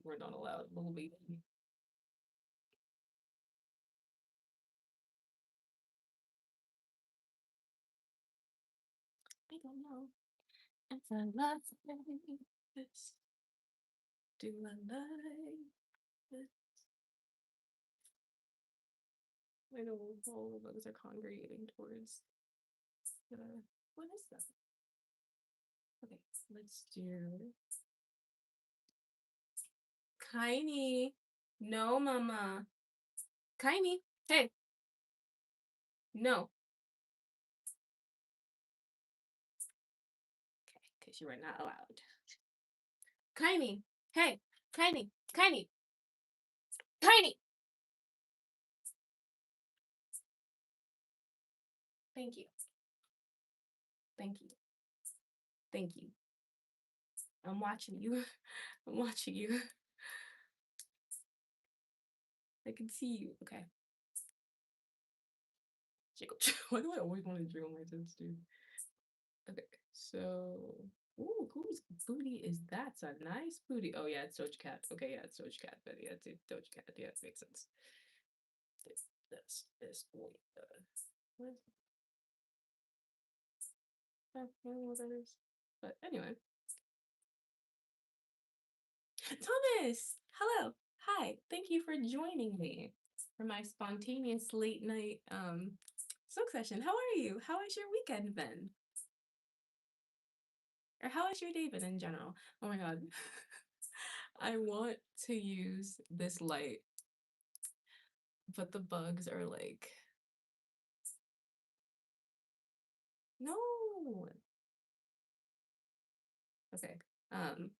we're not allowed, little baby. I don't know if I love this. Do I like this? I know all of those are congregating towards the. What is that? Okay, let's do. Kaini. No, mama. Kaini. Hey. No. Okay, because you are not allowed. Kaini. Hey. Kaini. Kaini. Kaini. Thank you. Thank you. Thank you. I'm watching you. I'm watching you. I can see you. Okay. Jiggle. Why do I always want to jiggle my toes, dude? Okay, so. Ooh, whose booty is that? It's a nice booty. Oh, yeah, it's Doja Cat. Okay, yeah, it's Doja Cat. But yeah, it's Doja Cat. Yeah, it makes sense. This boy. What is that? I don't know what that is. But anyway. Thomas! Hello. Hi. Thank you for joining me for my spontaneous late night soak session. How are you? How has your weekend been? Or how has your day been in general? Oh my god. I want to use this light, but the bugs are like, no. Okay. Um.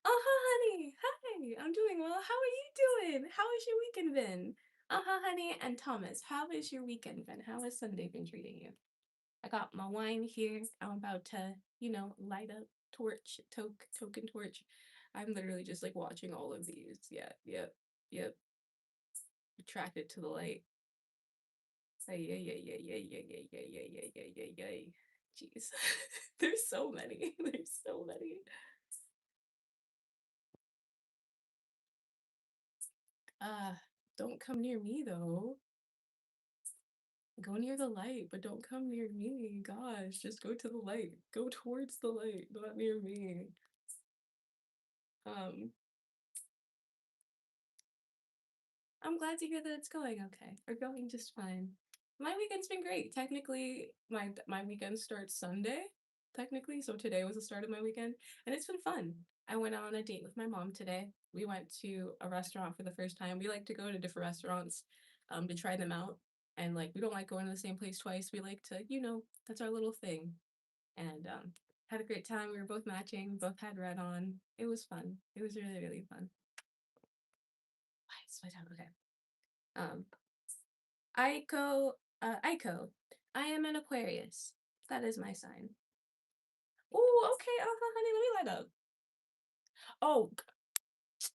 Oh, honey. Hi. I'm doing well. How are you doing? How has your weekend been? Honey. And Thomas, how has your weekend been? How has Sunday been treating you? I got my wine here. I'm about to, light up token torch. I'm literally just like watching all of these. Yeah, yep. Attracted to the light. Ay, ay, ay, ay, ay, ay, ay, ay, ay, ay, ay, ay, ay. Jeez. There's so many. There's so many. Uh, don't come near me though. Go near the light, but don't come near me. Gosh, just go to the light. Go towards the light, not near me. Um, I'm glad to hear that it's going okay. Or going just fine. My weekend's been great. Technically, my weekend starts Sunday, technically, so today was the start of my weekend, and it's been fun. I went on a date with my mom today. We went to a restaurant for the first time. We like to go to different restaurants to try them out. And like we don't like going to the same place twice. We like to, that's our little thing. And had a great time. We were both matching, both had red on. It was fun. It was really, really fun. Why is my time okay? Um, Aiko, I am an Aquarius. That is my sign. Oh, okay. Honey, let me light up. Oh,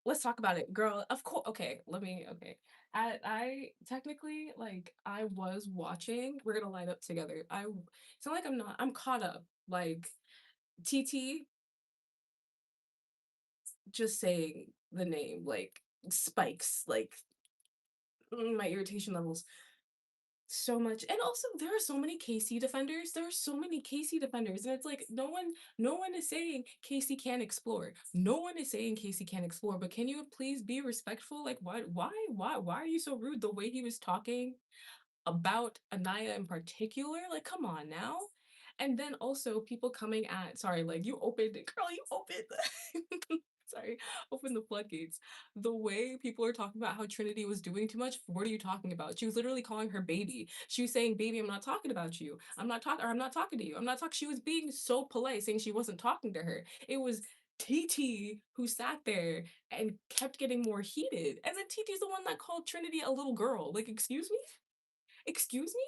let's talk about it, girl. Of course. Okay, okay. I technically like I was watching. We're gonna light up together. It's not like I'm not. I'm caught up. Like TT, just saying the name like spikes like my irritation levels so much. And also there are so many KC defenders. There are so many KC defenders, and it's like no one is saying Casey can't explore. No one is saying Casey can't explore, but can you please be respectful? Like why are you so rude? The way he was talking about Anaya in particular, like come on now. And then also people coming at, sorry, like you opened it, girl, you opened sorry, open the floodgates. The way people are talking about how Trinity was doing too much, what are you talking about? She was literally calling her baby. She was saying, baby, I'm not talking about you. I'm not talking to you. I'm not talking. She was being so polite, saying she wasn't talking to her. It was TT who sat there and kept getting more heated. And then TT's the one that called Trinity a little girl. Like, excuse me? Excuse me?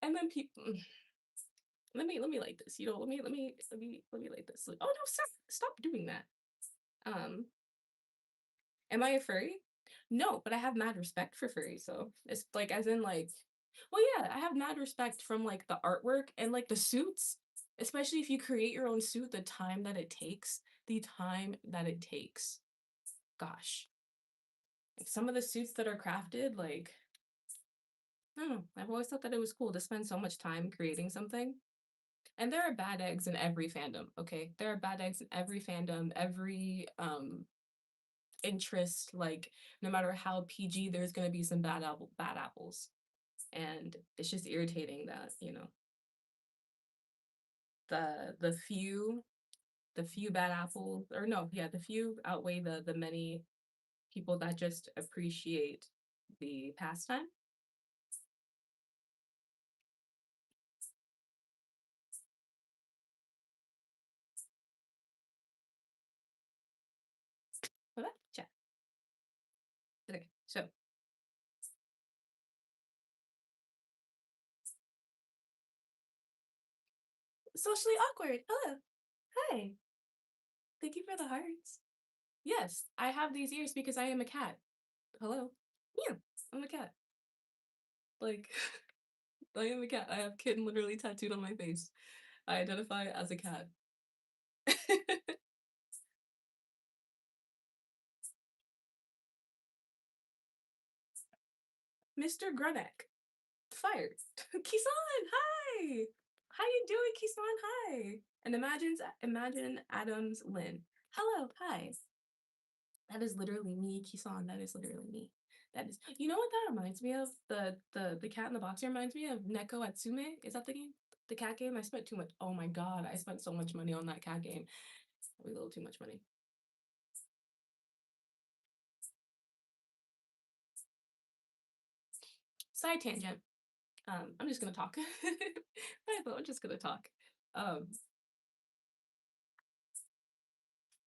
And then people let me like this. Let me like this. Like, oh no, stop doing that. Um, am I a furry? No, but I have mad respect for furries. So it's like as in like, well, yeah, I have mad respect from like the artwork and like the suits, especially if you create your own suit. The time that it takes, gosh, like some of the suits that are crafted, like I don't know. I've always thought that it was cool to spend so much time creating something. And there are bad eggs in every fandom, okay? There are bad eggs in every fandom, every interest. Like no matter how PG, there's gonna be some bad apples. And it's just irritating that, the few bad apples, or no, yeah, the few outweigh the many people that just appreciate the pastime. Well, chat. Okay, so socially awkward. Hello. Hi. Thank you for the hearts. Yes, I have these ears because I am a cat. Hello. Yeah, I'm a cat. Like, I am a cat. I have kitten literally tattooed on my face. I identify as a cat. Mr. Grunek. Fired. Kisan, hi. How you doing, Kisan? Hi. And imagine Adams Lynn. Hello, hi. That is literally me, Kisan. That is literally me. That is. You know what that reminds me of? The cat in the box reminds me of Neko Atsume. Is that the game? The cat game? I spent too much. Oh my god, I spent so much money on that cat game. A little too much money. Side tangent. I'm just gonna talk. I'm just gonna talk. Um,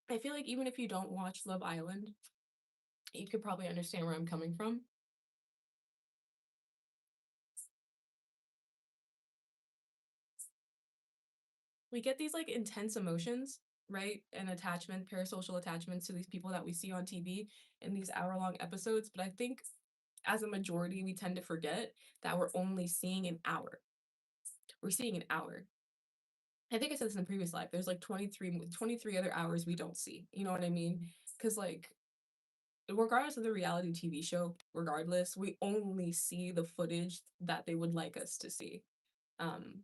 I feel like even if you don't watch Love Island, you could probably understand where I'm coming from. We get these like intense emotions, right? And attachment, parasocial attachments to these people that we see on TV in these hour-long episodes. But I think as a majority, we tend to forget that we're only seeing an hour. We're seeing an hour. I think I said this in the previous live. There's like 23 other hours we don't see. You know what I mean? Because like regardless of the reality TV show, regardless, we only see the footage that they would like us to see. Um,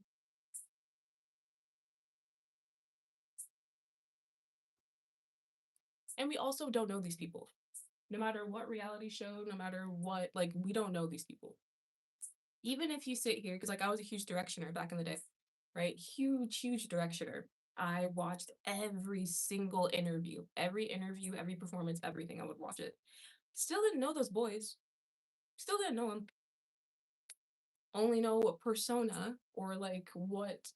and we also don't know these people. No matter what reality show, no matter what, like we don't know these people. Even if you sit here, because like I was a huge directioner back in the day, right? Huge directioner. I watched every interview, every performance, everything. I would watch it. Still didn't know those boys. Still didn't know them. Only know what persona or like what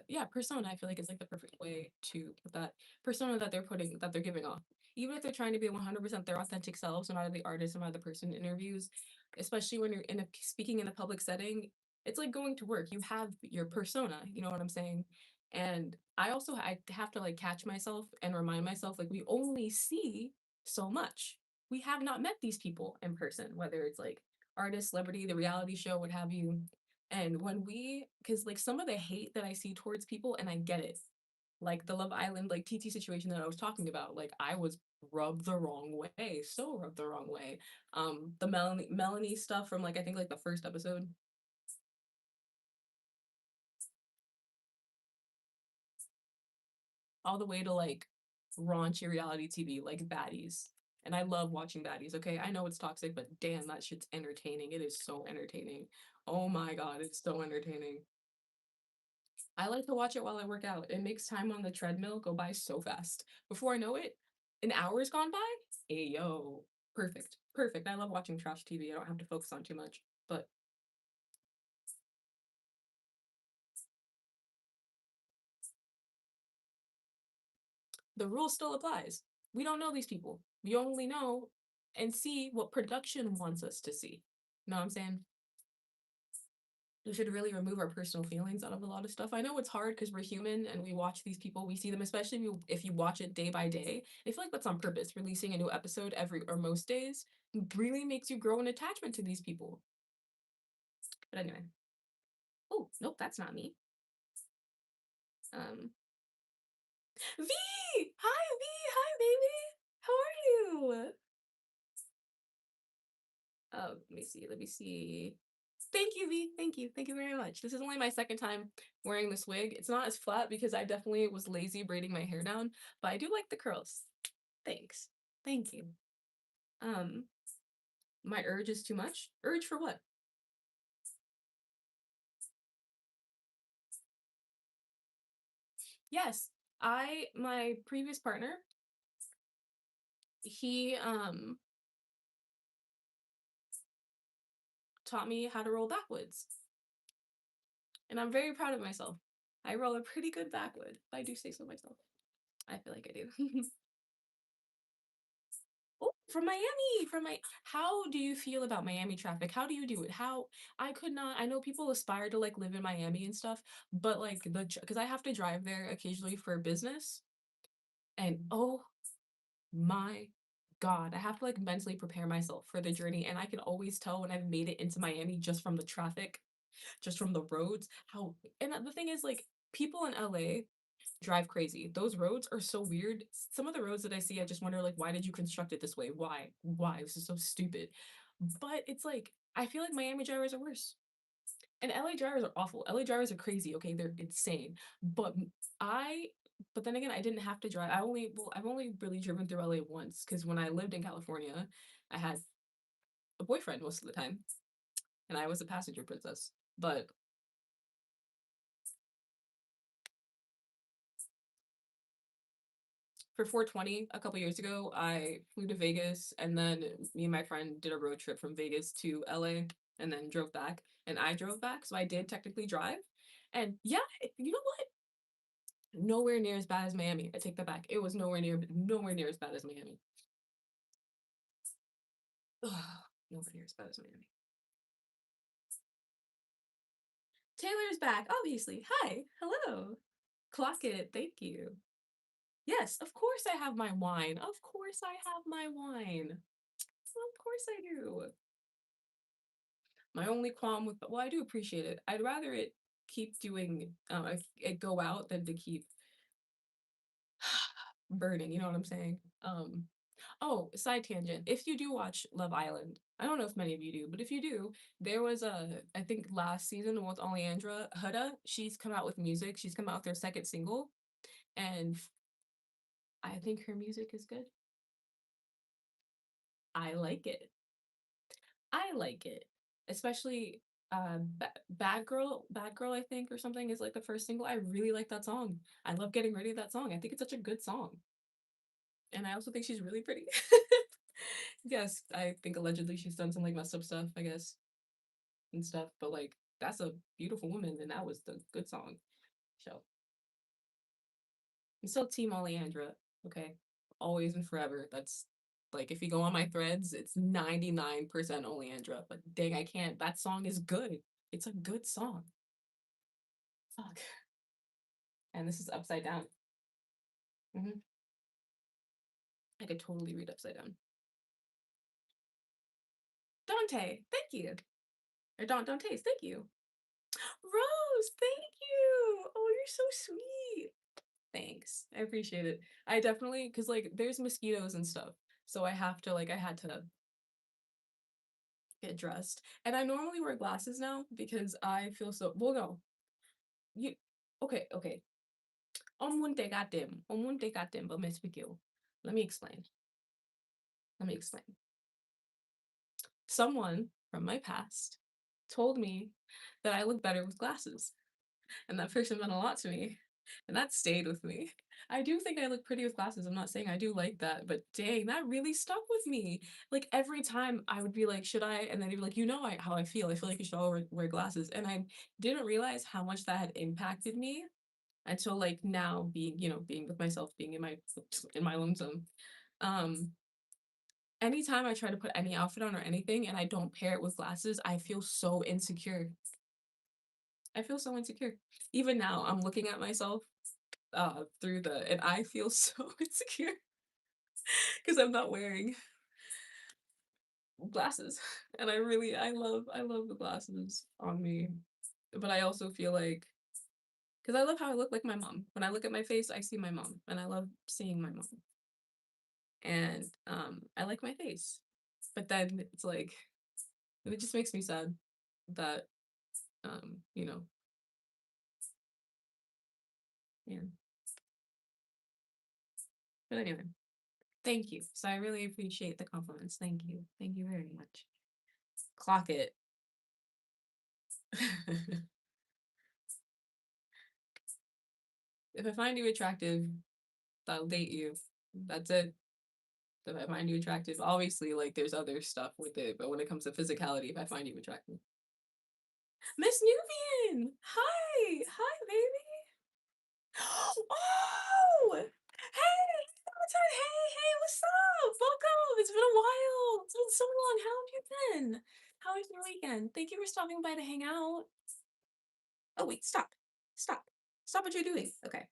yeah, persona I feel like is like the perfect way to put that persona that they're giving off. Even if they're trying to be 100% their authentic selves, no matter the artist, no matter the person in interviews, especially when you're speaking in a public setting, it's like going to work. You have your persona, you know what I'm saying? And I have to like catch myself and remind myself like we only see so much. We have not met these people in person, whether it's like artist, celebrity, the reality show, what have you. And because like some of the hate that I see towards people, and I get it, like the Love Island, like TT situation that I was talking about, like I was rubbed the wrong way, so rubbed the wrong way. The Melanie stuff from like I think like the first episode, all the way to like raunchy reality TV, like baddies. And I love watching baddies, okay? I know it's toxic, but damn, that shit's entertaining. It is so entertaining. Oh my god, it's so entertaining. I like to watch it while I work out. It makes time on the treadmill go by so fast. Before I know it, an hour's gone by. Hey yo, perfect, perfect. I love watching trash TV. I don't have to focus on too much. But the rule still applies. We don't know these people. We only know and see what production wants us to see. You know what I'm saying? We should really remove our personal feelings out of a lot of stuff. I know it's hard because we're human and we watch these people, we see them, especially if you watch it day by day. I feel like that's on purpose. Releasing a new episode every or most days really makes you grow an attachment to these people. But anyway. Oh, nope, that's not me. V! Hi, V! Hi, baby! How are you. Let me see. Let me see. Thank you, V. Thank you. Thank you very much. This is only my second time wearing this wig. It's not as flat because I definitely was lazy braiding my hair down, but I do like the curls. Thanks. Thank you. Um, my urge is too much. Urge for what? Yes. My previous partner, he taught me how to roll backwards. And I'm very proud of myself. I roll a pretty good backward, if I do say so myself. I feel like I do. Oh, from Miami, from my how do you feel about Miami traffic? How do you do it? How I could not I know people aspire to like live in Miami and stuff, but like because I have to drive there occasionally for business and oh my God, I have to like mentally prepare myself for the journey and I can always tell when I've made it into Miami just from the traffic, just from the roads, how and the thing is like people in LA drive crazy. Those roads are so weird. Some of the roads that I see, I just wonder like, why did you construct it this way? Why? Why? This is so stupid. But it's like I feel like Miami drivers are worse, and LA drivers are awful. LA drivers are crazy. Okay, they're insane. But I. But then again, I didn't have to drive. I've only really driven through LA once because when I lived in California, I had a boyfriend most of the time, and I was a passenger princess. But for 420 a couple years ago, I flew to Vegas and then me and my friend did a road trip from Vegas to LA and then drove back. And I drove back, so I did technically drive. And yeah, you know what? Nowhere near as bad as Miami. I take that back. It was nowhere near as bad as Miami. Ugh, nowhere near as bad as Miami. Taylor's back, obviously. Hi, hello. Clock it. Thank you. Yes, of course I have my wine. Of course I have my wine. Of course I do. My only qualm with well, I do appreciate it. I'd rather it keep doing it go out than to keep burning, you know what I'm saying? Oh, side tangent. If you do watch Love Island, I don't know if many of you do, but if you do, there was a I think last season with Oleandra Huda, she's come out with music. She's come out with their second single, and I think her music is good. I like it. I like it, especially Bad Girl, I think, or something is like the first single. I really like that song. I love getting ready to that song. I think it's such a good song, and I also think she's really pretty. Yes, I think allegedly she's done some like messed up stuff, I guess, and stuff, but like that's a beautiful woman, and that was the good song. So I'm still Team Oleandra, okay, always and forever. That's like if you go on my threads, it's 99% Oleandra, but dang, I can't. That song is good. It's a good song. Fuck. And this is upside down. Hmm. I could totally read upside down. Dante, thank you. Or Dante's, thank you. Rose, thank you. Oh, you're so sweet. Thanks. I appreciate it. I definitely, because like there's mosquitoes and stuff. So I had to get dressed. And I normally wear glasses now because I feel so, well, no, you, okay. On one day goddamn, but miss you. Let me explain. Let me explain. Someone from my past told me that I look better with glasses. And that person meant a lot to me. And that stayed with me. I do think I look pretty with glasses. I'm not saying I do like that, but dang, that really stuck with me. Like every time I would be like, should I? And then they'd be like, how I feel. I feel like you should all wear glasses. And I didn't realize how much that had impacted me until like now being, being with myself, being in my lonesome. Um, Anytime I try to put any outfit on or anything and I don't pair it with glasses, I feel so insecure. I feel so insecure. Even now, I'm looking at myself through and I feel so insecure because I'm not wearing glasses. And I love the glasses on me. But I also feel like because I love how I look like my mom. When I look at my face, I see my mom, and I love seeing my mom. and I like my face. But then it's like it just makes me sad that you know, yeah. But anyway, thank you. So I really appreciate the compliments. Thank you. Thank you very much. Clock it. If I find you attractive, I'll date you. That's it. If I find you attractive, obviously, like there's other stuff with it, but when it comes to physicality, if I find you attractive, Miss Nubian, hi, hi, baby. Oh, hey, Valentine, hey, what's up? Welcome. It's been a while. It's been so long. How have you been? How was your weekend? Thank you for stopping by to hang out. Oh wait, stop, stop, stop what you're doing. Okay.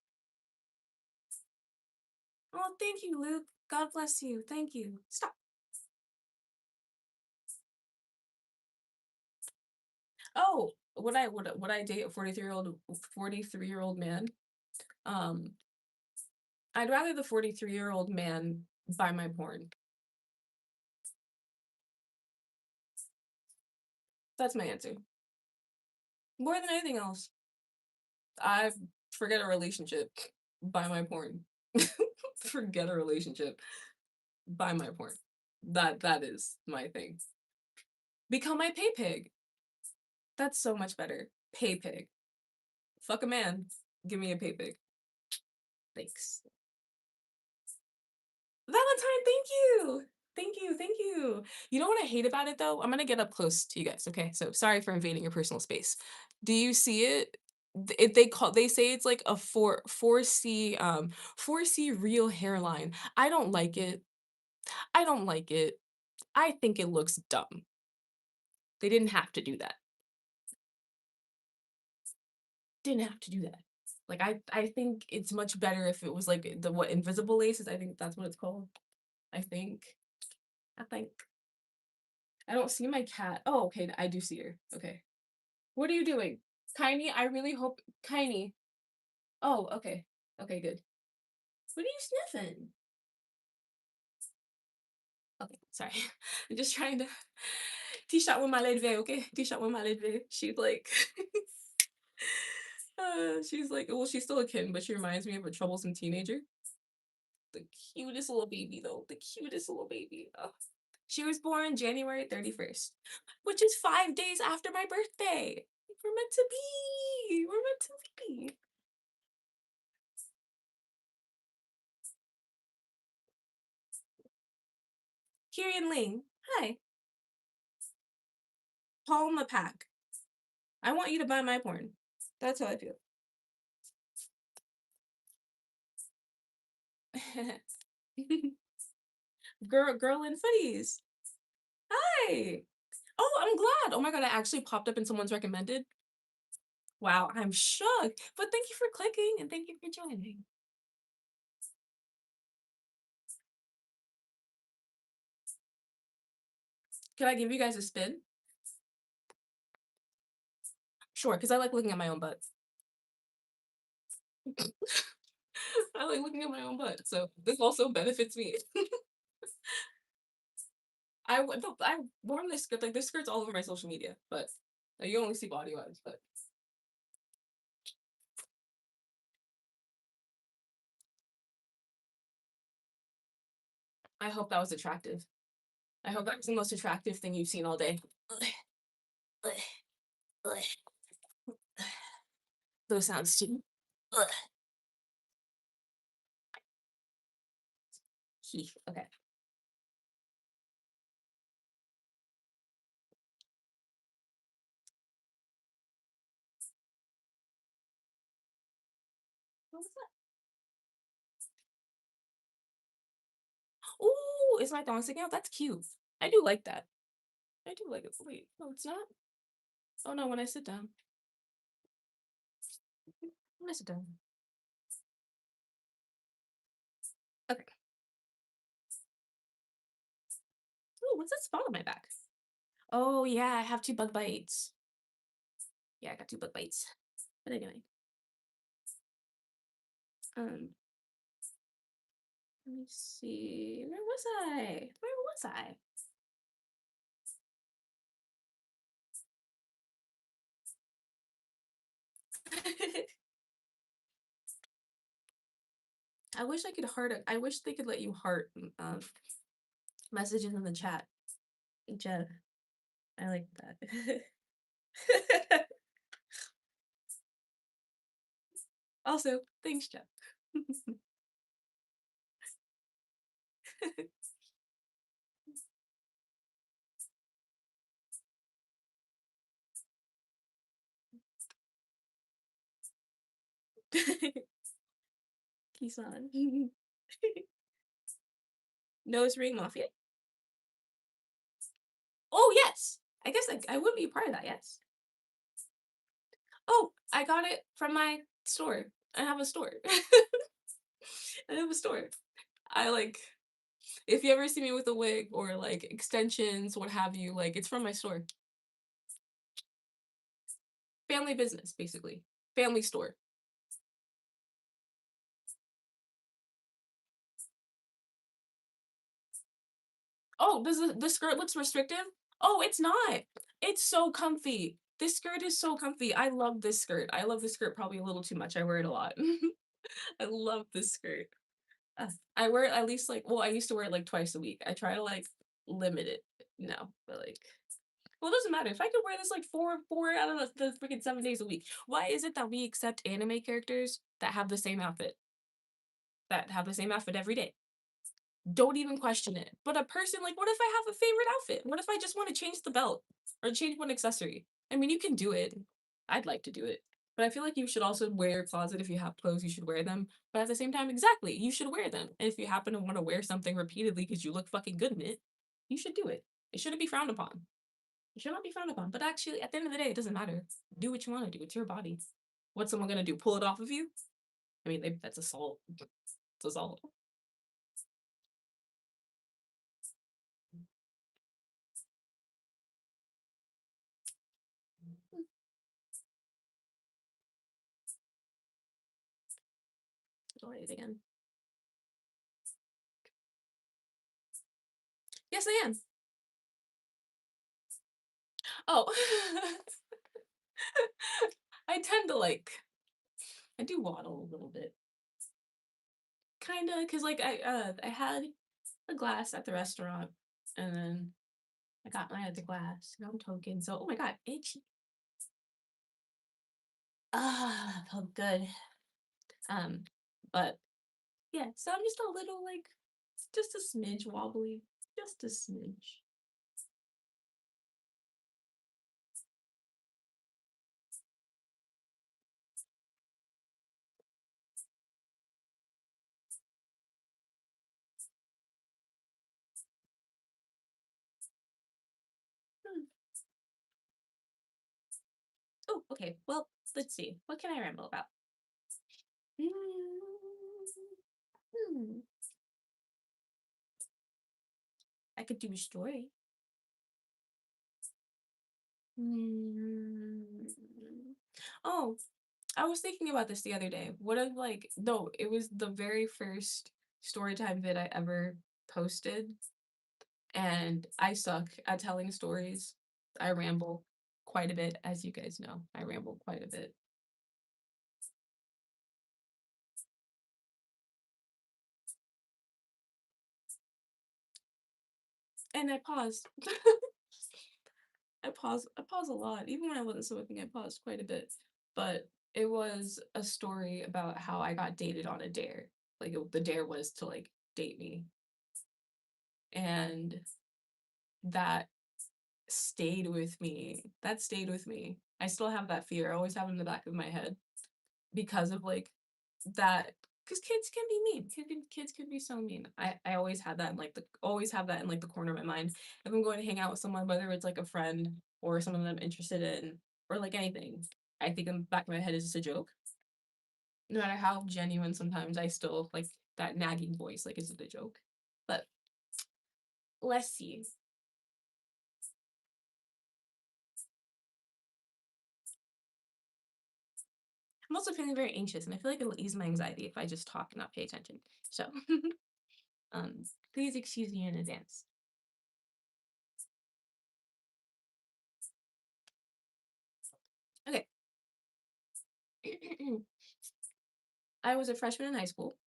Oh, thank you, Luke. God bless you. Thank you. Stop. Oh, would I date a 43-year-old man? Um, I'd rather the 43-year-old man buy my porn. That's my answer. More than anything else, I forget a relationship, buy my porn. Forget a relationship, buy my porn. That is my thing. Become my pay pig. That's so much better. Pay pig. Fuck a man. Give me a pay pig. Thanks. Valentine, thank you. Thank you. Thank you. You know what I hate about it though? I'm gonna get up close to you guys. Okay. So sorry for invading your personal space. Do you see it? They say it's like a 4C real hairline. I don't like it. I don't like it. I think it looks dumb. They didn't have to do that. Didn't have to do that. Like I think it's much better if it was like the what invisible laces. I think that's what it's called. I think. I think. I don't see my cat. Oh, okay. I do see her. Okay. What are you doing? Kiney, I really hope Kiney. Oh, okay. Okay, good. What are you sniffing? Okay, sorry. I'm just trying to T-shot with my lady, okay? T-shot with my lady. She's like, well, she's still a kitten, but she reminds me of a troublesome teenager. The cutest little baby, though. The cutest little baby. Ugh. She was born January 31st, which is 5 days after my birthday. We're meant to be. We're meant to be. Kirian Ling. Hi. Palma Pack. I want you to buy my porn. That's how I feel. girl in footies. Hi. Oh, I'm glad. Oh my god, I actually popped up in someone's recommended. Wow, I'm shook. But thank you for clicking and thank you for joining. Can I give you guys a spin? Sure, because I like looking at my own butt. I like looking at my own butt, so this also benefits me. I worn this skirt, like this skirt's all over my social media, but you only see body wise, but I hope that was attractive. I hope that was the most attractive thing you've seen all day. Those sounds too. Okay. What was that? Ooh, is my thong sticking out? That's cute. I do like that. I do like it. Wait, no, it's not. Oh no, when I sit down. When I sit down. Okay. Ooh, what's that spot on my back? Oh yeah, I have two bug bites. Yeah, I got two bug bites. But anyway. Um, Let me see. Where was I? Where was I? I wish I could heart it. I wish they could let you heart messages in the chat. Jeff, I like that. Also, thanks, Jeff. Kisan. Nose ring mafia. Oh yes, I guess I would be a part of that. Yes. Oh, I got it from my store. I have a store. I have a store. I like if you ever see me with a wig or like extensions, what have you, like it's from my store. Family business, basically. Family store. Oh, does the skirt looks restrictive? Oh, it's not. It's so comfy. This skirt is so comfy. I love this skirt. I love this skirt probably a little too much. I wear it a lot. I love this skirt. I wear it at least like, well, I used to wear it like twice a week. I try to like limit it now, but like, well, it doesn't matter. If I could wear this like four out of the freaking 7 days a week, why is it that we accept anime characters that have the same outfit? That have the same outfit every day? Don't even question it. But a person, like, what if I have a favorite outfit? What if I just want to change the belt or change one accessory? I mean, you can do it. I'd like to do it. But I feel like you should also wear your closet. If you have clothes, you should wear them. But at the same time, exactly, you should wear them. And if you happen to want to wear something repeatedly because you look fucking good in it, you should do it. It shouldn't be frowned upon. It should not be frowned upon. But actually, at the end of the day, it doesn't matter. Do what you want to do. It's your body. What's someone gonna do? Pull it off of you? I mean, that's assault. It's assault. I'll write it again. Yes, I am. Oh, I tend to like, I do waddle a little bit. Kinda, cause like I had a glass at the restaurant and then I had the glass, got token. So oh my god, itchy. Ah, felt good. Um, but yeah, so I'm just a little like just a smidge wobbly. Just a smidge. Hmm. Oh, okay. Well, let's see. What can I ramble about? Hmm. I could do a story. Hmm. Oh, I was thinking about this the other day. What if like no, it was the very first story time vid I ever posted, and I suck at telling stories. I ramble quite a bit, as you guys know. I ramble quite a bit. And I pause. I pause a lot. Even when I wasn't smoking, I paused quite a bit. But it was a story about how I got dated on a dare. Like the dare was to like date me. And that stayed with me. That stayed with me. I still have that fear. I always have it in the back of my head because of like that. Because kids can be mean. Kids can be so mean. I always had that in like the always have that in like the corner of my mind. If I'm going to hang out with someone, whether it's like a friend or someone that I'm interested in or like anything, I think in the back of my head is just a joke. No matter how genuine, sometimes I still like that nagging voice. Like, is it a joke? But let's see. I'm also feeling very anxious, and I feel like it'll ease my anxiety if I just talk and not pay attention. So, Um, Please excuse me in advance. Okay. I was a freshman in high school,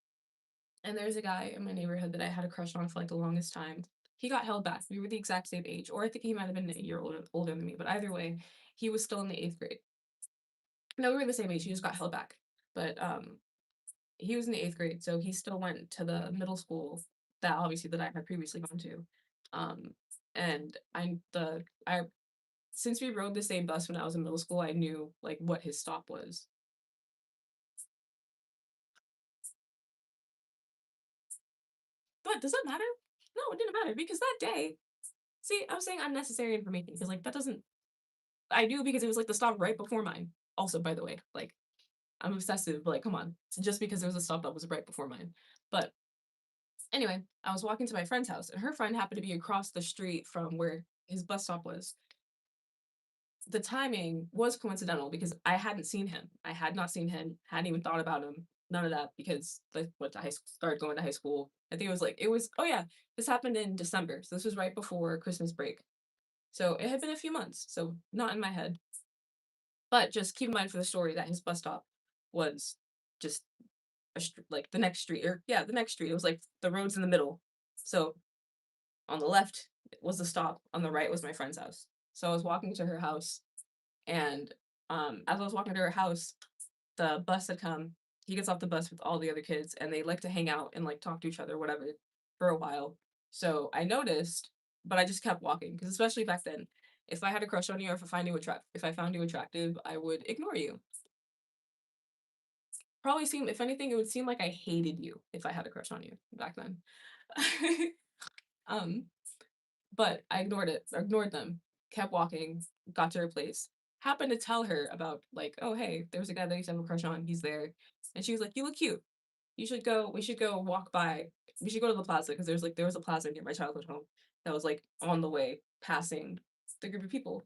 and there's a guy in my neighborhood that I had a crush on for like the longest time. He got held back. We were the exact same age, or I think he might have been a year older than me, but either way, he was still in the eighth grade. No, we were the same age. He just got held back. But he was in the eighth grade, so he still went to the middle school that obviously that I had previously gone to. Um, and I since we rode the same bus when I was in middle school, I knew like what his stop was. But does that matter? No, it didn't matter because that day, see, I'm saying unnecessary information because like that doesn't. I knew because it was like the stop right before mine. Also, by the way, like I'm obsessive, but like come on, just because there was a stop that was right before mine. But anyway, I was walking to my friend's house, and her friend happened to be across the street from where his bus stop was. The timing was coincidental because I hadn't seen him. I had not seen him, hadn't even thought about him, none of that because I went to high school, started going to high school. I think it was, oh yeah, this happened in December. So this was right before Christmas break. So it had been a few months. So not in my head. But just keep in mind for the story that his bus stop was just like the next street, or yeah, the next street. It was like the roads in the middle. So on the left was the stop, on the right was my friend's house. So I was walking to her house, and as I was walking to her house, the bus had come. He gets off the bus with all the other kids, and they like to hang out and like talk to each other, whatever, for a while. So I noticed, but I just kept walking because especially back then, if I had a crush on you or if I found you attractive, I would ignore you. Probably seem, if anything, it would seem like I hated you if I had a crush on you back then. um, but I ignored it, ignored them, kept walking, got to her place. Happened to tell her about like, oh hey, there's a guy that I used to have a crush on. He's there, and she was like, you look cute. You should go. We should go walk by. We should go to the plaza because there was a plaza near my childhood home that was like on the way passing the group of people.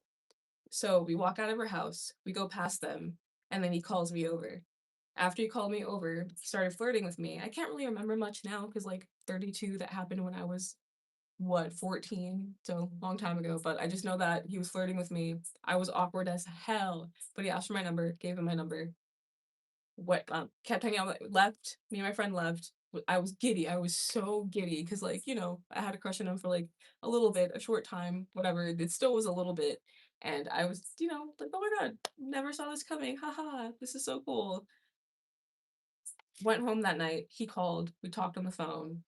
So we walk out of her house. We go past them, and then he calls me over. After he called me over, he started flirting with me. I can't really remember much now because like 32, that happened when I was what 14, so long time ago. But I just know that he was flirting with me. I was awkward as hell, but he asked for my number, gave him my number. What Kept hanging out, left. Me and my friend left. I was giddy. I was so giddy because like I had a crush on him for like a little bit, a short time, whatever. It still was a little bit, and I was like, oh my god, never saw this coming. Haha, this is so cool. Went home that night. He called. We talked on the phone.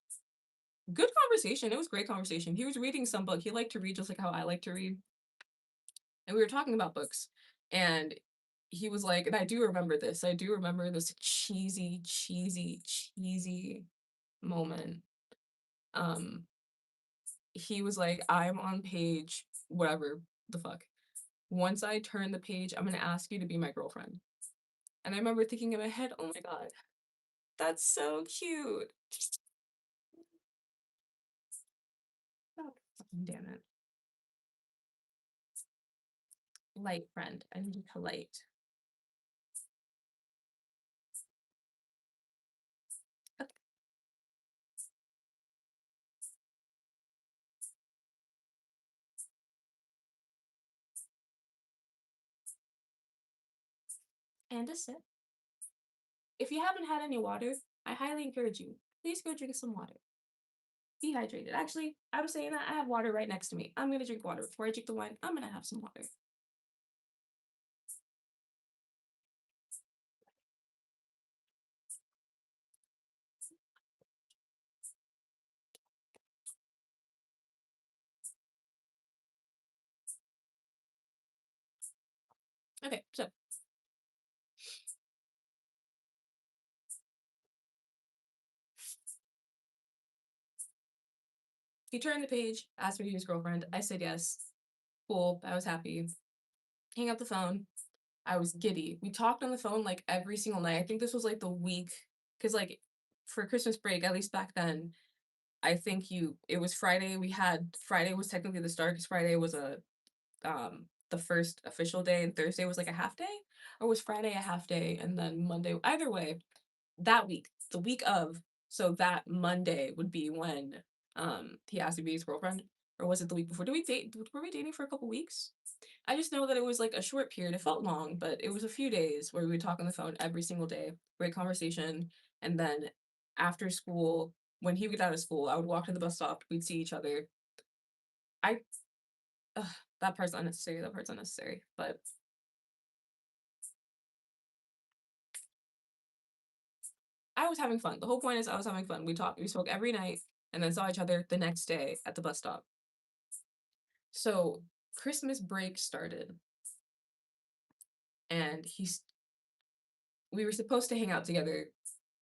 Good conversation. It was great conversation. He was reading some book. He liked to read just like how I like to read. And we were talking about books. And he was like, and I do remember this. I do remember this cheesy moment. Um, he was like, I'm on page whatever the fuck. Once I turn the page, I'm gonna ask you to be my girlfriend. And I remember thinking in my head, oh my god, that's so cute. Oh, damn it. Light friend. I need to light. And a sip. If you haven't had any water, I highly encourage you. Please go drink some water. Be hydrated. Actually, I was saying that I have water right next to me. I'm gonna drink water before I drink the wine. I'm gonna have some water. Okay, so he turned the page, asked me to be his girlfriend. I said yes. Cool. I was happy. Hang up the phone. I was giddy. We talked on the phone like every single night. I think this was like the week, because like for Christmas break, at least back then, I think it was Friday. Friday was technically the start because Friday was the first official day and Thursday was like a half day, or was Friday a half day and then Monday, either way, that week, the week of, So that Monday would be when he asked me to be his girlfriend. Or was it the week before? Did we date? Were we dating for a couple weeks? I just know that it was like a short period. It felt long, but it was a few days where we would talk on the phone every single day. Great conversation. And then after school, when he would get out of school, I would walk to the bus stop. We'd see each other. I ugh, that part's unnecessary. That part's unnecessary. But I was having fun. The whole point is I was having fun. We spoke every night, and then saw each other the next day at the bus stop. So Christmas break started, and we were supposed to hang out together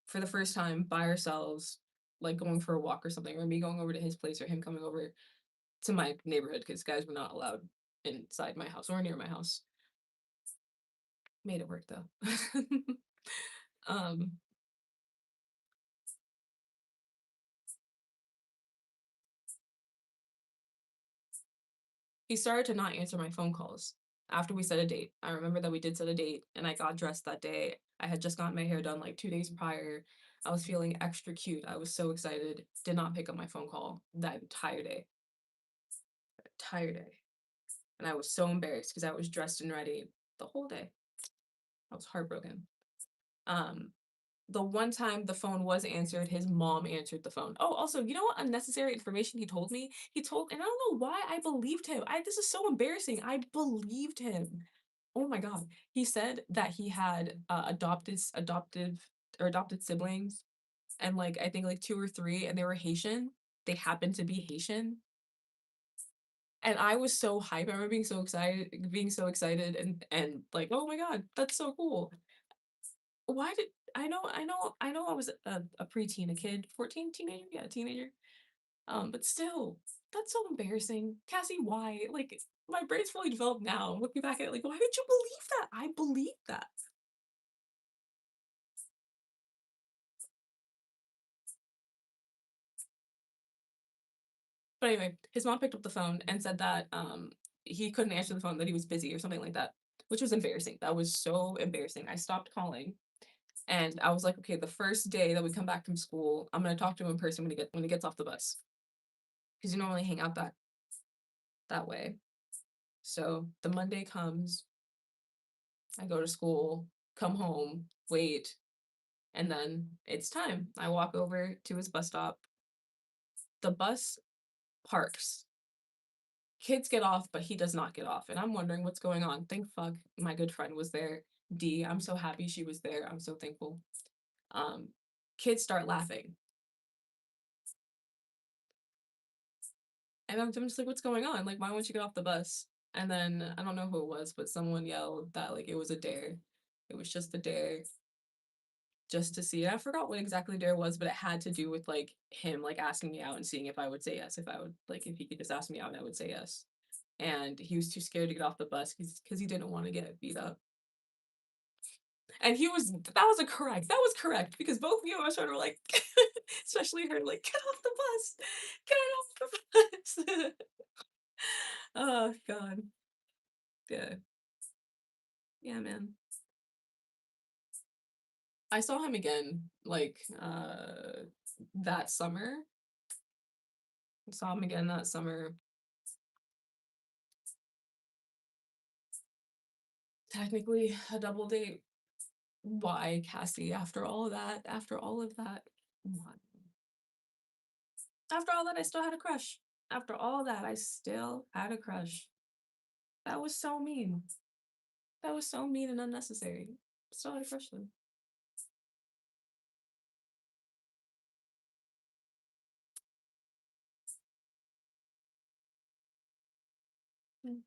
for the first time by ourselves, like going for a walk or something, or me going over to his place, or him coming over to my neighborhood because guys were not allowed inside my house or near my house. Made it work though. um, he started to not answer my phone calls after we set a date. I remember that we did set a date, and I got dressed that day. I had just gotten my hair done like 2 days prior. I was feeling extra cute. I was so excited. Did not pick up my phone call that entire day. Entire day. And I was so embarrassed because I was dressed and ready the whole day. I was heartbroken. Um, the one time the phone was answered, his mom answered the phone. Oh, also, you know what unnecessary information he told me? He told, and I don't know why I believed him. This is so embarrassing. I believed him. Oh my god. He said that he had adopted siblings, and like I think like two or three, and they were Haitian. They happened to be Haitian. And I was so hyped. I remember being so excited and like, oh my god, that's so cool. Why did I know I was a preteen, a kid, 14, teenager, yeah, teenager. But still, that's so embarrassing. Cassie, why? Like, my brain's fully developed now. Looking back at it, like, why did you believe that? I believed that. But anyway, his mom picked up the phone and said that he couldn't answer the phone, that he was busy or something like that, which was embarrassing. That was so embarrassing. I stopped calling. And I was like, okay, the first day that we come back from school, I'm gonna talk to him in person when he gets off the bus. Because you normally hang out that way. So the Monday comes, I go to school, come home, wait, and then it's time. I walk over to his bus stop. The bus parks. Kids get off, but he does not get off. And I'm wondering what's going on. Thank fuck my good friend was there. D, I'm so happy she was there. I'm so thankful. Um, Kids start laughing. And I'm just like, what's going on? Like, why won't you get off the bus? And then I don't know who it was, but someone yelled that like it was a dare. It was just a dare just to see. And I forgot what exactly dare was, but it had to do with like him like asking me out and seeing if I would say yes, if I would like if he could just ask me out and I would say yes. And he was too scared to get off the bus because he didn't want to get beat up. And that was correct because both me and my friend were like, especially her, like, get off the bus, get off the bus. Oh god. Yeah. Yeah, man. I saw him again, like, that summer. I saw him again that summer. Technically a double date. Why, Cassie? After all of that, after all of that, why? After all that, I still had a crush. After all that, I still had a crush. That was so mean. That was so mean and unnecessary. Still had a crush though. Mm,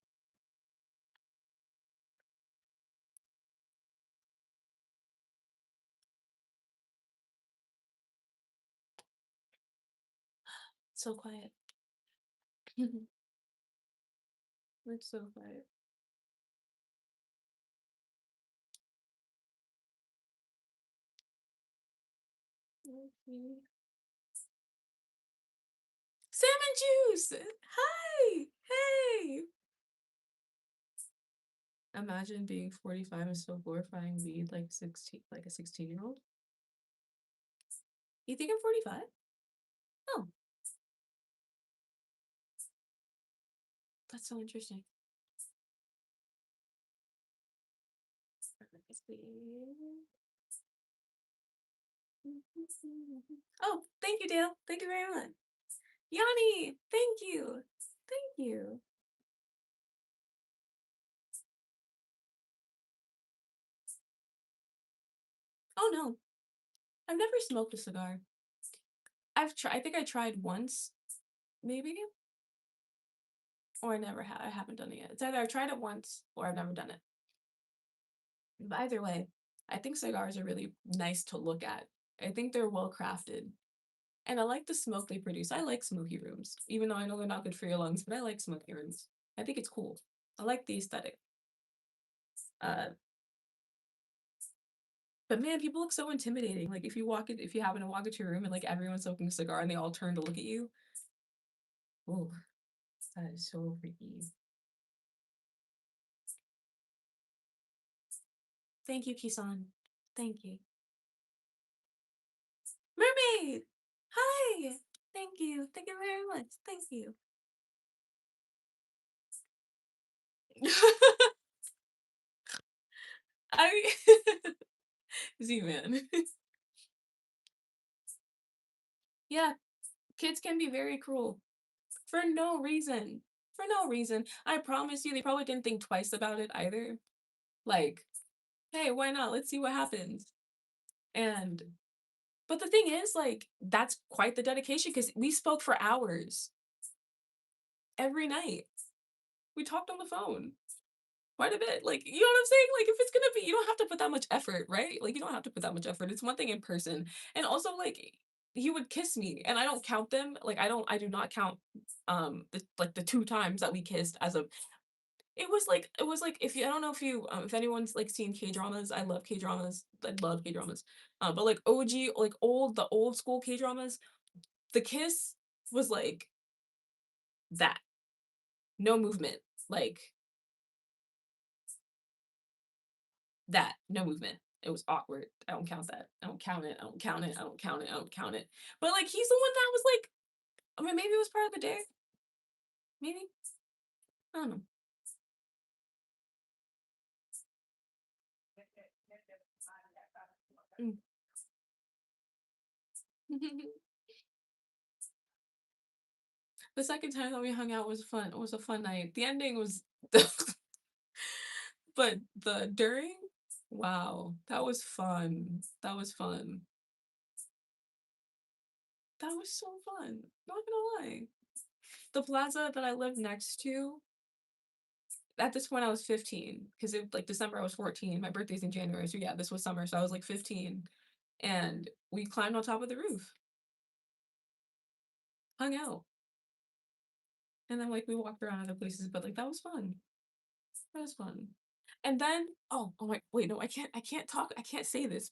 so quiet. It's so quiet. Okay. Salmon juice! Hi! Hey! Imagine being 45 and still glorifying weed like 16, like a 16-year-old. You think I'm 45? Oh, that's so interesting. Oh, thank you, Dale. Thank you very much. Yanni, thank you. Thank you. Oh no, I've never smoked a cigar. I've tried. I think I tried once, maybe, or I never have. I haven't done it yet. It's either I've tried it once or I've never done it. But either way, I think cigars are really nice to look at. I think they're well crafted. And I like the smoke they produce. I like smoky rooms, even though I know they're not good for your lungs, but I like smoky rooms. I think it's cool. I like the aesthetic. Uh, but man, people look so intimidating. Like if you happen to walk into a room and like everyone's smoking a cigar and they all turn to look at you, oh, that is so freaky. Thank you, Kisan. Thank you. Mermaid! Hi! Thank you. Thank you very much. Thank you. I Z-Man. Yeah, kids can be very cruel for no reason. For no reason. I promise you, they probably didn't think twice about it either. Like, hey, why not? Let's see what happens. And, but the thing is, like, that's quite the dedication because we spoke for hours every night. We talked on the phone quite a bit. Like, you know what I'm saying? Like, if it's gonna be, you don't have to put that much effort, right? Like, you don't have to put that much effort. It's one thing in person. And also, like, he would kiss me and I don't count them. Like, I do not count the two times that we kissed as a it was like if you I don't know if anyone's like seen K-dramas. I love K-dramas. I love K-dramas. But like OG, like the old school K-dramas, the kiss was like that. No movement. Like that. No movement. It was awkward. I don't count that. I don't count it. I don't count it. I don't count it. I don't count it. But like he's the one that was like, I mean, maybe it was part of the day. Maybe. I don't know. Mm. The second time that we hung out was fun. It was a fun night. The ending was but the during, wow, that was fun. That was fun. That was so fun. Not gonna lie. The plaza that I lived next to, at this point I was 15 because it like December I was 14. My birthday's in January, so yeah, this was summer, so I was like 15, and we climbed on top of the roof, hung out, and then like we walked around other places, but like that was fun. That was fun. And then oh my wait no I can't talk I can't say this.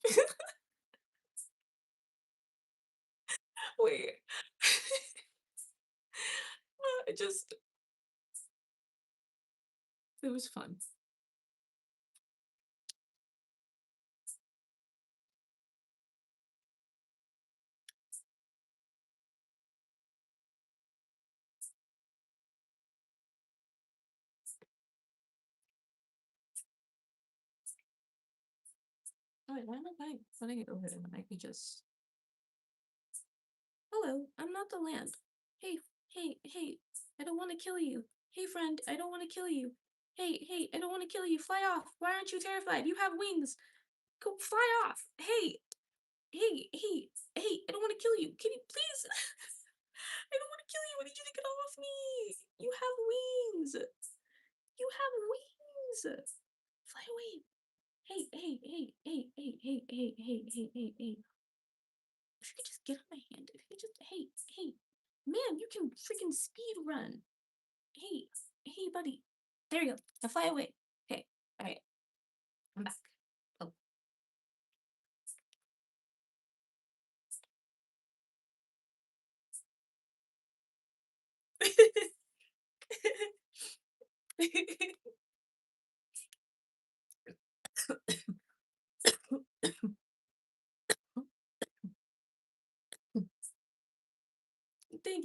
Wait. It just it was fun. Oh wait, why am I putting it over there when I could just hello, I'm not the lamp. Hey, hey, I don't want to kill you. Hey friend, I don't want to kill you. Hey, I don't want to kill you. Fly off. Why aren't you terrified? You have wings. Go fly off. Hey, I don't want to kill you. Can you please? I don't want to kill you. I need you to get off me. You have wings. You have wings. Fly away. Hey. If you could just get on my hand, if you could just, hey, man, you can freaking speed run. Hey, buddy. There you go. Now fly away. Okay, all right, I'm back. Oh.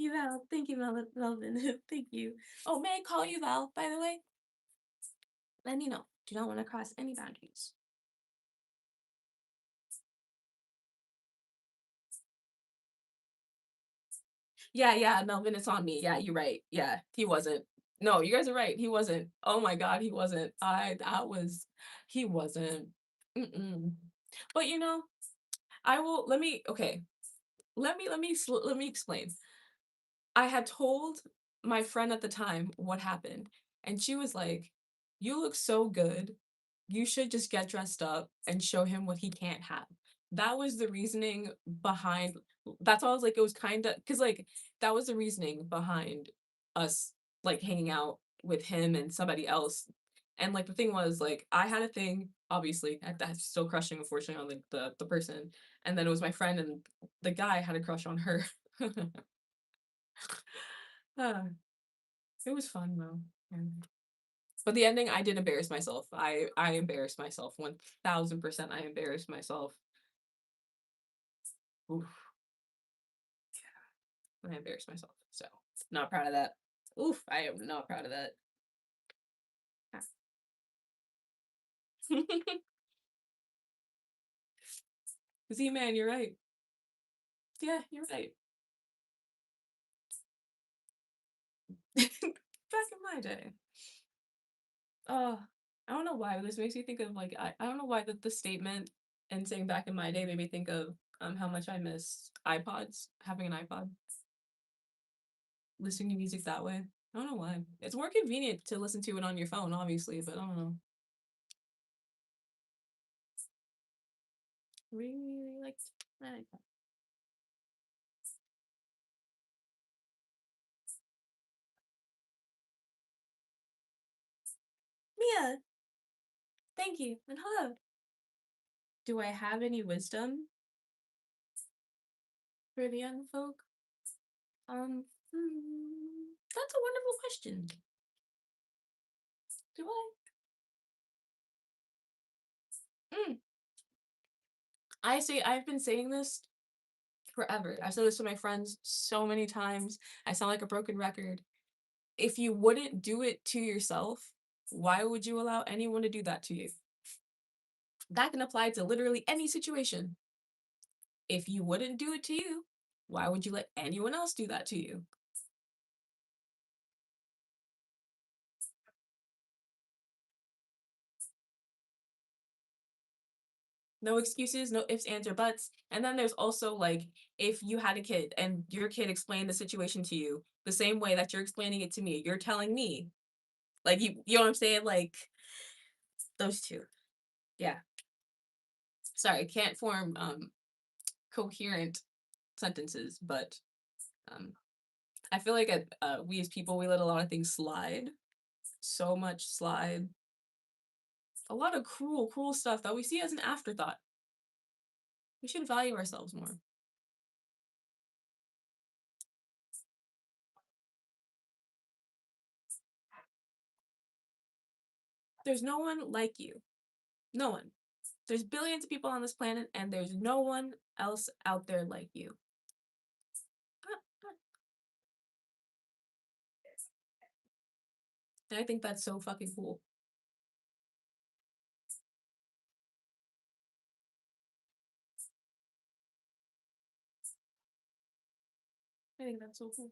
you, Val. Thank you, Melvin. Thank you. Oh, may I call you Val, by the way? Let me know. Do not want to cross any boundaries. Yeah, yeah, Melvin, it's on me. Yeah, you're right. Yeah, he wasn't. No, you guys are right. He wasn't. Oh my God, he wasn't. He wasn't. Mm-mm. But I will, okay, let me explain. I had told my friend at the time what happened, and she was like, "You look so good. You should just get dressed up and show him what he can't have." That was the reasoning behind that's why I was like, it was kind of because like that was the reasoning behind us like hanging out with him and somebody else. And like the thing was like I had a thing, obviously, that's still crushing unfortunately on the person. And then it was my friend and the guy had a crush on her. Ah, it was fun though. Yeah. But the ending, I did embarrass myself. I embarrassed myself 1000%. I embarrassed myself. Oof, I embarrassed myself. So not proud of that. Oof, I am not proud of that. Z man, you're right. Yeah, you're right. Back in my day. Oh, I don't know why this makes me think of like I don't know why the statement and saying back in my day made me think of how much I miss iPods, having an iPod, listening to music that way. I don't know why. It's more convenient to listen to it on your phone, obviously, but I don't know. Really liked my iPod. Mia, thank you, and hello. Do I have any wisdom for the young folk? That's a wonderful question. Do I? I say I've been saying this forever. I've said this to my friends so many times. I sound like a broken record. If you wouldn't do it to yourself, why would you allow anyone to do that to you? That can apply to literally any situation. If you wouldn't do it to you, why would you let anyone else do that to you? No excuses, no ifs, ands, or buts. And then there's also like if you had a kid and your kid explained the situation to you the same way that you're explaining it to me, you're telling me. Like you know what I'm saying? Like those two. Yeah. Sorry, can't form coherent sentences, but um I feel like we as people we let a lot of things slide. So much slide. A lot of cruel stuff that we see as an afterthought. We should value ourselves more. There's no one like you. No one. There's billions of people on this planet, and there's no one else out there like you. And I think that's so fucking cool. I think that's so cool.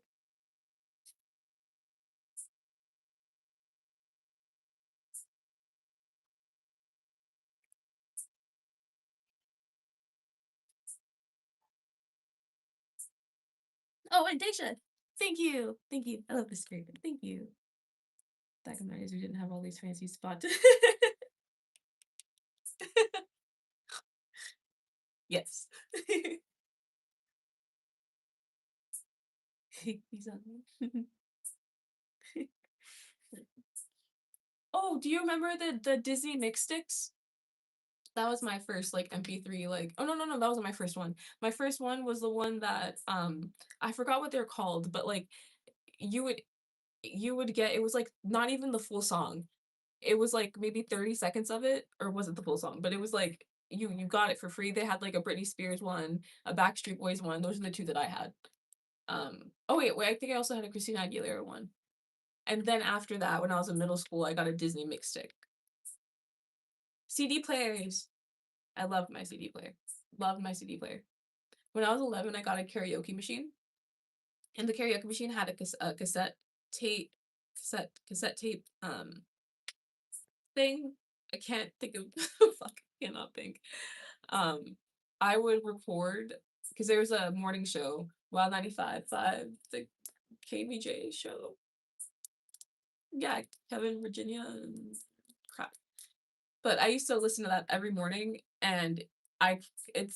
Oh, and Daisha, thank you. Thank you. I love this spirit. Thank you. Back in my days, we didn't have all these fancy spots. Yes. He's on. Oh, do you remember the Disney mix sticks? That was my first like MP3 like oh no, that wasn't my first one. My first one was the one that I forgot what they're called, but like you would you would get it was like not even the full song. It was like maybe 30 seconds of it, or was it the full song? But it was like you got it for free. They had like a Britney Spears one, a Backstreet Boys one. Those are the two that I had. Oh wait, I think I also had a Christina Aguilera one. And then after that, when I was in middle school, I got a Disney mix stick. CD players. I loved my CD player. Loved my CD player. When I was 11, I got a karaoke machine, and the karaoke machine had a tape, cassette tape thing. I can't think of fuck, I cannot think. Um, I would record because there was a morning show, Wild 95.5, the KVJ show. Yeah, Kevin, Virginia, and crap. But I used to listen to that every morning, and I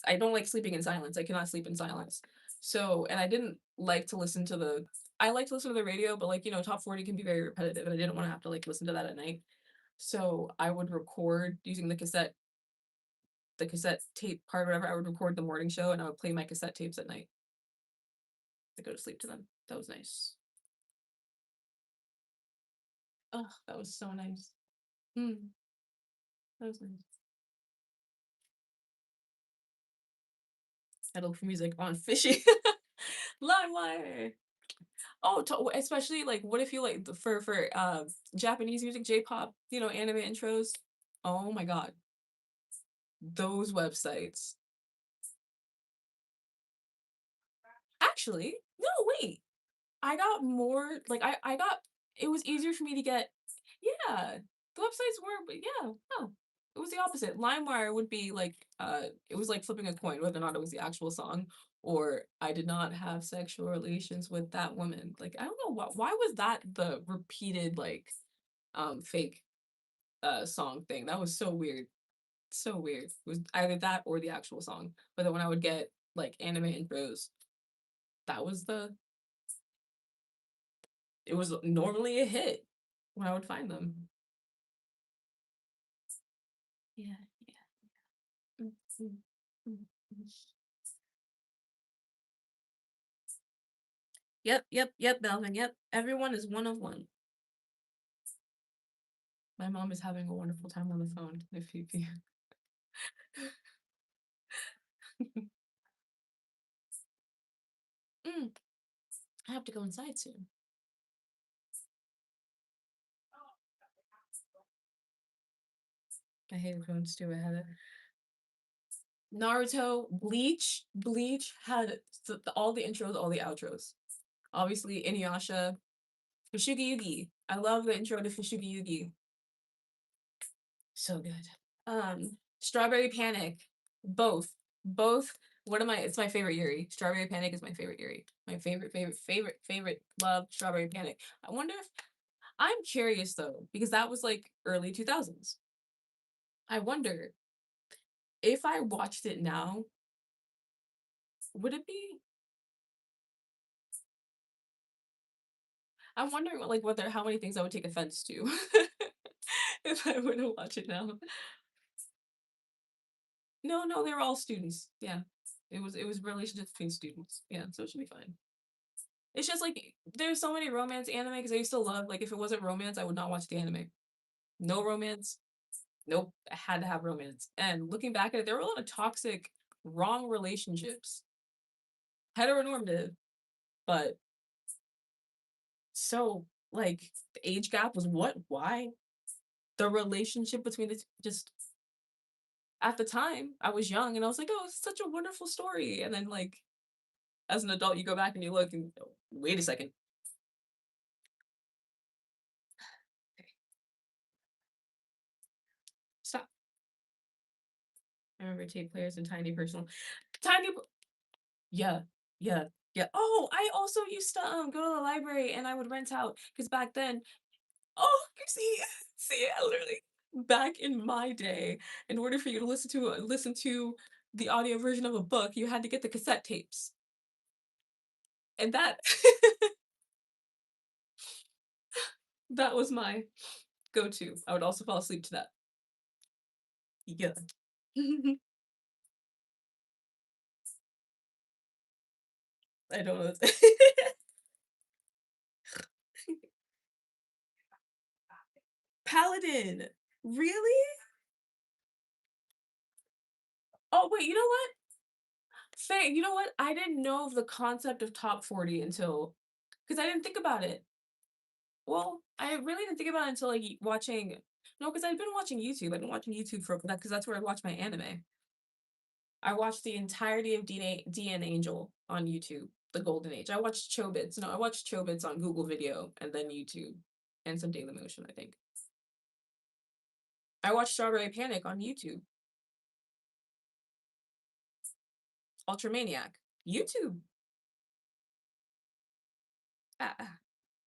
I don't like sleeping in silence. I cannot sleep in silence. So, and I didn't like to listen to the I like to listen to the radio, but like, top 40 can be very repetitive, and I didn't want to have to like listen to that at night. So I would record using the cassette tape part, whatever. I would record the morning show, and I would play my cassette tapes at night to go to sleep to them. That was nice. Oh, that was so nice. Mm, that was nice. I look for music on Fishy. LimeWire. Oh, especially like, what if you like for Japanese music, J-pop, anime intros. Oh my god, those websites. Actually, no, wait. I got more like I got it was easier for me to get. Yeah, the websites were, but yeah, no. It was the opposite. LimeWire would be like it was like flipping a coin whether or not it was the actual song, or I did not have sexual relations with that woman. Like, I don't know why was that the repeated like fake song thing. That was so weird. So weird. It was either that or the actual song. But then when I would get like anime intros, that was the it was normally a hit when I would find them. Yeah, yeah. Mm, mm, mm, mm. Yep, yep, yep, Melvin. Yep. Everyone is one of one. My mom is having a wonderful time on the phone. If you mm, I have to go inside soon. My headphones too. I had it. Naruto, Bleach had all the intros, all the outros. Obviously, Inuyasha, Fushigi Yugi. I love the intro to Fushigi Yugi. So good. Strawberry Panic. Both. Both. What am I? It's my favorite Yuri. Strawberry Panic is my favorite Yuri. My favorite. Love Strawberry Panic. I wonder if I'm curious though, because that was like early 2000s. I wonder if I watched it now, would it be? I'm wondering like whether how many things I would take offense to if I were to watch it now. No, no, they were all students. Yeah. It was relationships between students. Yeah, so it should be fine. It's just like there's so many romance anime because I used to love like if it wasn't romance, I would not watch the anime. No romance. Nope. I had to have romance. And looking back at it, there were a lot of toxic, wrong relationships. Heteronormative, but so like the age gap was what? Why? The relationship between the just at the time I was young and I was like, oh, it's such a wonderful story. And then like as an adult, you go back and you look and oh, wait a second. Stop. I remember tape players and tiny personal. Tiny Yeah, yeah, yeah. Oh, I also used to go to the library and I would rent out because back then, oh, you see, see, I literally back in my day, in order for you to listen to the audio version of a book, you had to get the cassette tapes, and that that was my go-to. I would also fall asleep to that. Yeah. I don't know. Paladin. Really? Oh wait, you know what? You know what? I didn't know of the concept of top 40 until because I didn't think about it. Well, I really didn't think about it until, like, watching no, because I've been watching YouTube. I've been watching YouTube for that because that's where I watch my anime. I watched the entirety of DN Angel on YouTube, the golden age. I watched Chobits. No, I watched Chobits on Google Video and then YouTube and some Dailymotion, I think. I watched Strawberry Panic on YouTube. Ultramaniac. YouTube.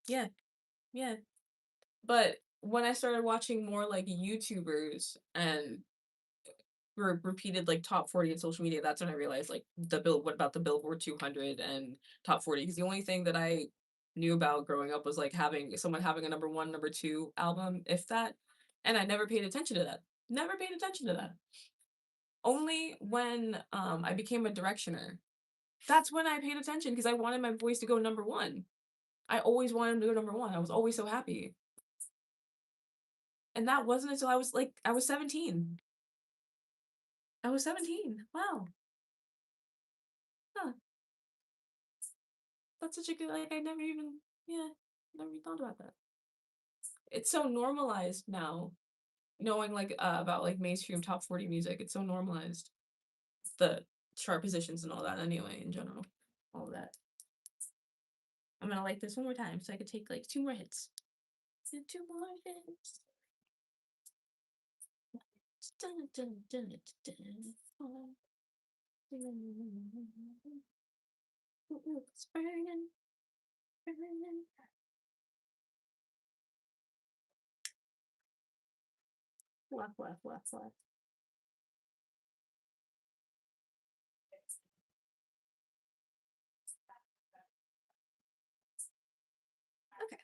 Yeah, yeah. But when I started watching more like YouTubers and repeated like top 40 in social media, that's when I realized like what about the Billboard 200 and top 40? Because the only thing that I knew about growing up was like having a number one, number two album, if that. And I never paid attention to that. Never paid attention to that. Only when I became a directioner. That's when I paid attention because I wanted my voice to go number one. I always wanted him to go number one. I was always so happy. And that wasn't until I was 17. I was 17. Wow. Huh. That's such a good I never even yeah, never even thought about that. It's so normalized now, knowing like about like mainstream top 40 music. It's so normalized. The chart positions and all that anyway in general. All of that. I'm gonna like this one more time so I could take like two more hits. Two more hits. Dun, dun, dun, dun, dun. It's burning, burning. Fluff, fluff, fluff, fluff. Okay.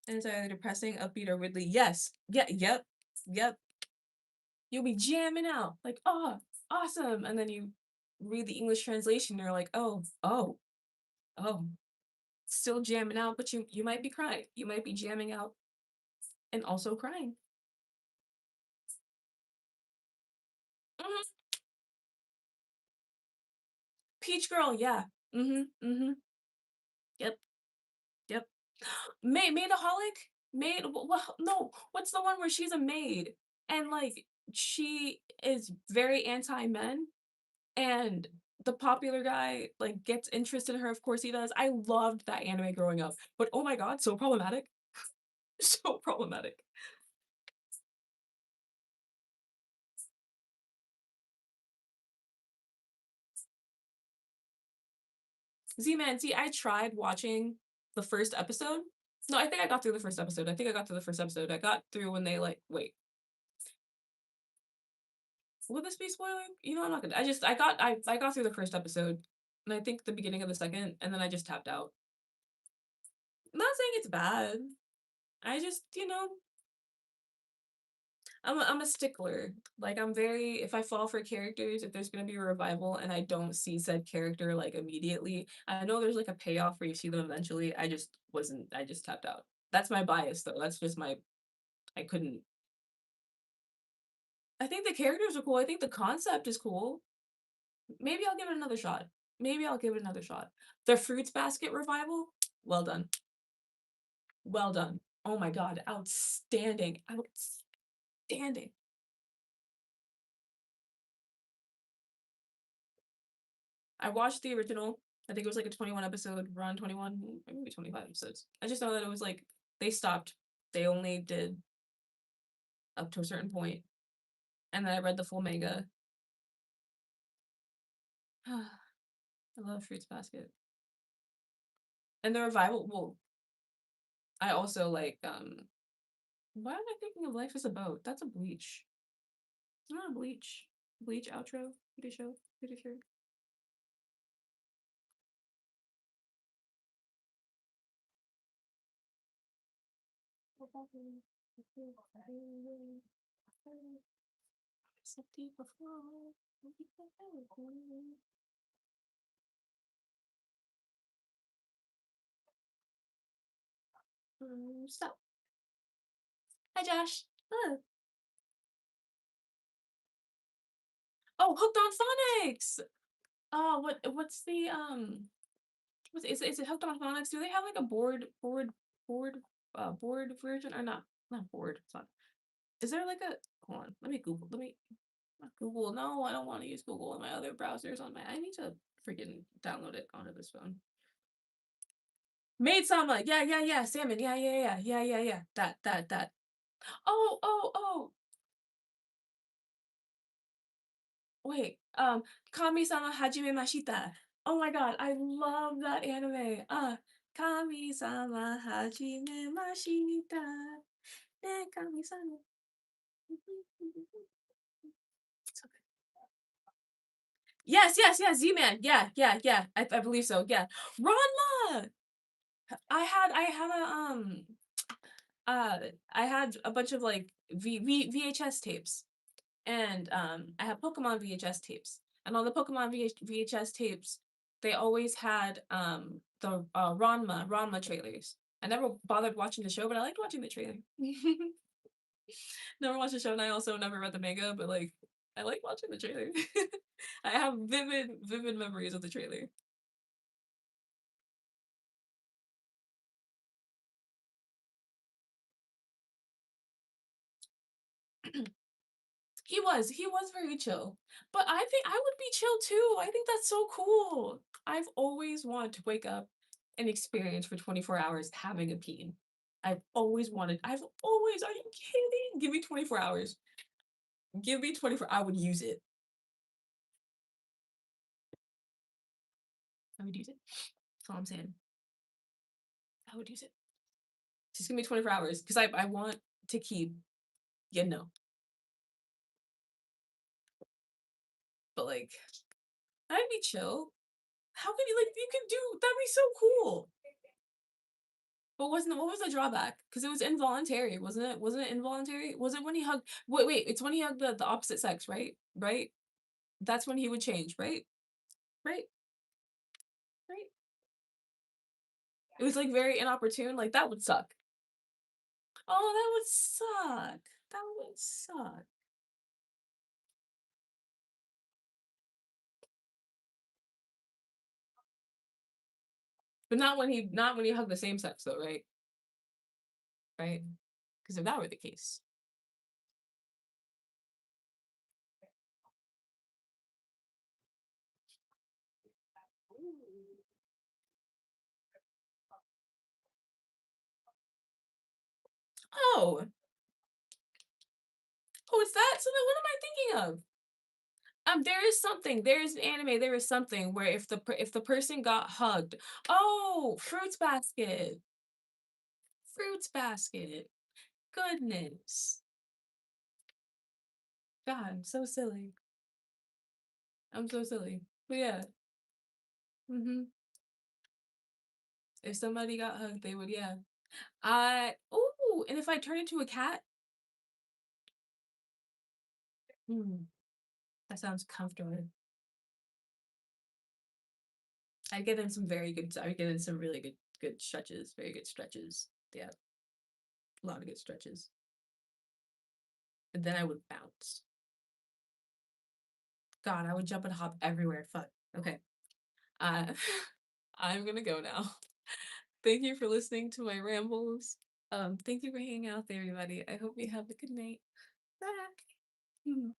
And it's either depressing, upbeat, or weirdly. Yes. Yeah. Yep. Yep. You'll be jamming out like, oh, awesome, and then you read the English translation. And you're like, oh, oh, oh, still jamming out, but you might be crying. You might be jamming out and also crying. Hmm. Peach Girl. Yeah. Mm-hmm. Mm-hmm. Yep. Yep. Maidaholic. Well, no. What's the one where she's a maid and like she is very anti men and the popular guy like gets interested in her. Of course he does. I loved that anime growing up, but oh my god, so problematic. So problematic. Z-Man, see, I tried watching the first episode. No, I think I got through the first episode. I think I got through the first episode. I got through when they like wait. Will this be spoiling? You know, I'm not gonna. I got through the first episode, and I think the beginning of the second, and then I just tapped out. I'm not saying it's bad. I just, I'm a stickler. Like I'm very if I fall for characters, if there's gonna be a revival and I don't see said character like immediately, I know there's like a payoff where you see them eventually. I just tapped out. That's my bias though. That's just my I couldn't I think the characters are cool. I think the concept is cool. Maybe I'll give it another shot. Maybe I'll give it another shot. The Fruits Basket revival, well done. Well done. Oh my god, outstanding. Outstanding. I watched the original. I think it was like a 21 episode run, 21, maybe 25 episodes. I just know that it was like they stopped. They only did up to a certain point. And then I read the full manga. I love Fruits Basket. And the revival, well, I also like why am I thinking of Life is a Boat? That's a Bleach. It's not a Bleach. Bleach outro. Pretty sure. Pretty sure. Stop. Hi, Josh. Hello. Oh, Hooked on Phonics! Oh, what's the, is it Hooked on Phonics? Do they have, like, a board, board version or not board, it's not is there, like, a hold on, let me not Google, no, I don't wanna use Google on my other browsers on my I need to freaking download it onto this phone. Maid Sama, yeah, yeah, yeah, salmon, yeah, yeah, yeah, yeah, yeah, yeah, that. Oh, oh, oh, wait, Kami-sama Hajimemashita. Oh my god, I love that anime. Kami-sama Hajimemashita. Ne Kami-sama. So good. Yes, yes, yes, Z-Man. Yeah, yeah, yeah. I believe so. Yeah. Ranma! I had uh I had a bunch of like VHS tapes and I had Pokemon VHS tapes. And on the Pokemon VHS tapes, they always had the Ranma trailers. I never bothered watching the show, but I liked watching the trailer. Never watched the show, and I also never read the manga, but like I like watching the trailer. I have vivid memories of the trailer. He was very chill. But I think I would be chill too. I think that's so cool. I've always wanted to wake up and experience for 24 hours having a peen. I've always, are you kidding? Give me 24 hours. Give me 24, I would use it. I would use it. That's all I'm saying. I would use it. Just give me 24 hours because I want to keep, you know, but like, I'd be chill. How could you, like, you could do, that'd be so cool. But what was the drawback? Because it was involuntary, wasn't it? Wasn't it involuntary? Was it when he hugged? Wait, it's when he hugged the opposite sex, right? Right? That's when he would change, right? Right? Right? It was like very inopportune. Like that would suck. Oh, that would suck. That would suck. But not when he hugged the same sex though, right? Right? Because if that were the case, oh, oh, it's that. So then, what am I thinking of? There is something. There is an anime. There is something where if the person got hugged, oh, Fruits Basket. Fruits Basket. Goodness. God, I'm so silly. I'm so silly. But yeah. If somebody got hugged, they would, yeah. And if I turn into a cat, hmm, that sounds comfortable. I get in some really good stretches, very good stretches. Yeah, a lot of good stretches. And then I would bounce. God, I would jump and hop everywhere. Fuck. Okay. Uh, I'm gonna go now. Thank you for listening to my rambles. Thank you for hanging out with everybody. I hope you have a good night. Bye.